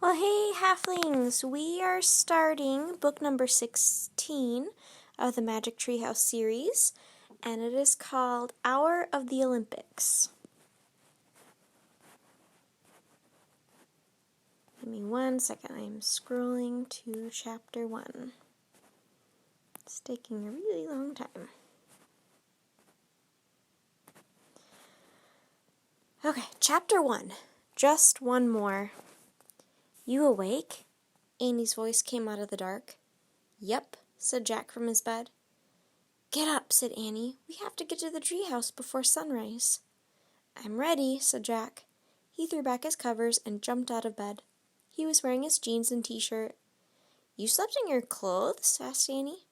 Well, hey, halflings! We are starting book number 16 of the Magic Treehouse series, and it is called Hour of the Olympics. Give me 1 second. I am scrolling to chapter 1. It's taking a really long time. Okay, chapter 1. Just one more. You awake? Annie's voice came out of the dark. Yep, said Jack from his bed. Get up, said Annie. We have to get to the treehouse before sunrise. I'm ready, said Jack. He threw back his covers and jumped out of bed. He was wearing his jeans and t-shirt. You slept in your clothes? Asked Annie.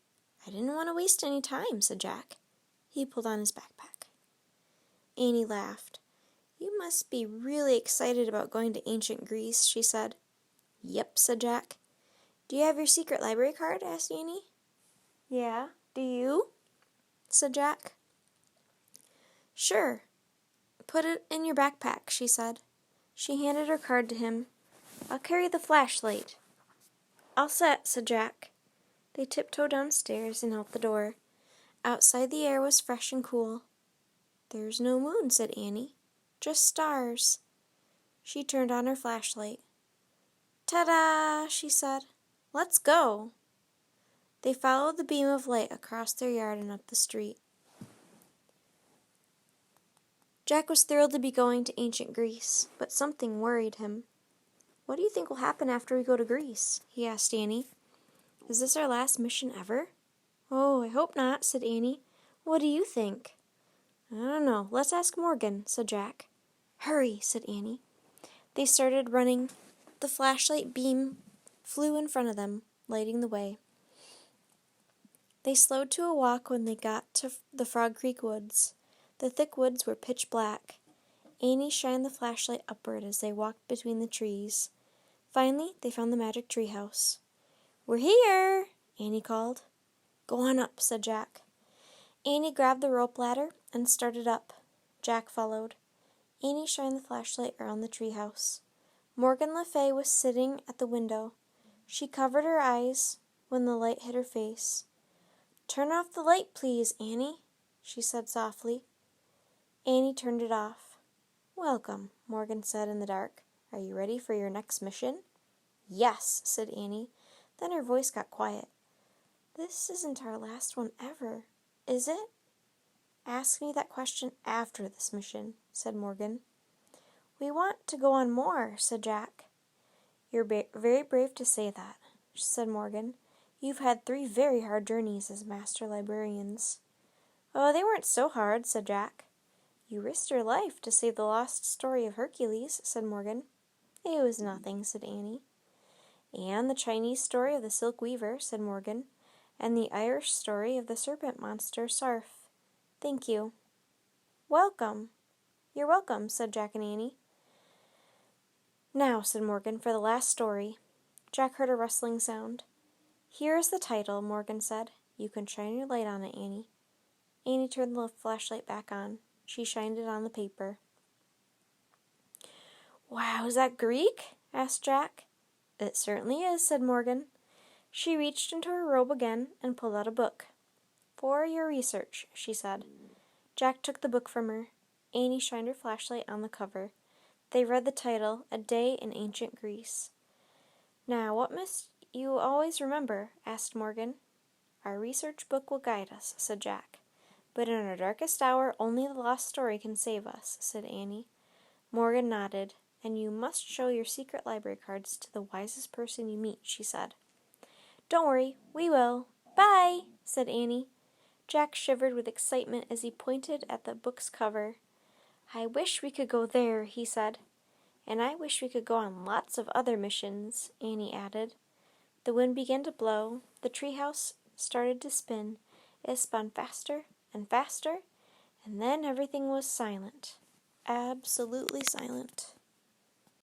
I didn't want to waste any time, said Jack. He pulled on his backpack. Annie laughed. You must be really excited about going to ancient Greece, she said. Yep, said Jack. Do you have your secret library card? Asked Annie. Yeah, do you? Said Jack. Sure. Put it in your backpack, she said. She handed her card to him. I'll carry the flashlight. All set, said Jack. They tiptoed downstairs and out the door. Outside the air was fresh and cool. There's no moon, said Annie. Just stars. She turned on her flashlight. Ta-da, she said. Let's go. They followed the beam of light across their yard and up the street. Jack was thrilled to be going to ancient Greece, but something worried him. What do you think will happen after we go to Greece? He asked Annie. Is this our last mission ever? Oh, I hope not, said Annie. What do you think? I don't know. Let's ask Morgan, said Jack. Hurry, said Annie. They started running. The flashlight beam flew in front of them, lighting the way. They slowed to a walk when they got to the Frog Creek woods. The thick woods were pitch black. Annie shined the flashlight upward as they walked between the trees. Finally, they found the magic treehouse. We're here, Annie called. Go on up, said Jack. Annie grabbed the rope ladder and started up. Jack followed. Annie shined the flashlight around the treehouse. Morgan Le Fay was sitting at the window. She covered her eyes when the light hit her face. Turn off the light, please, Annie, she said softly. Annie turned it off. Welcome, Morgan said in the dark. Are you ready for your next mission? Yes, said Annie. Then her voice got quiet. This isn't our last one ever, is it? Ask me that question after this mission, said Morgan. We want to go on more, said Jack. You're very brave to say that, said Morgan. You've had 3 very hard journeys as master librarians. Oh, they weren't so hard, said Jack. You risked your life to save the lost story of Hercules, said Morgan. It was nothing, said Annie. And the Chinese story of the Silk Weaver, said Morgan, and the Irish story of the serpent monster Sarf. Thank you. Welcome. You're welcome, said Jack and Annie. Now, said Morgan, for the last story. Jack heard a rustling sound. Here is the title, Morgan said. You can shine your light on it, Annie. Annie turned the flashlight back on. She shined it on the paper. Wow, is that Greek? Asked Jack. It certainly is, said Morgan. She reached into her robe again and pulled out a book. For your research, she said. Jack took the book from her. Annie shined her flashlight on the cover. They read the title, A Day in Ancient Greece. Now, what must you always remember? Asked Morgan. Our research book will guide us, said Jack. But in our darkest hour, only the lost story can save us, said Annie. Morgan nodded. And you must show your secret library cards to the wisest person you meet, she said. Don't worry, we will. Bye, said Annie. Jack shivered with excitement as he pointed at the book's cover. I wish we could go there, he said. And I wish we could go on lots of other missions, Annie added. The wind began to blow. The treehouse started to spin. It spun faster and faster, and then everything was silent. Absolutely silent.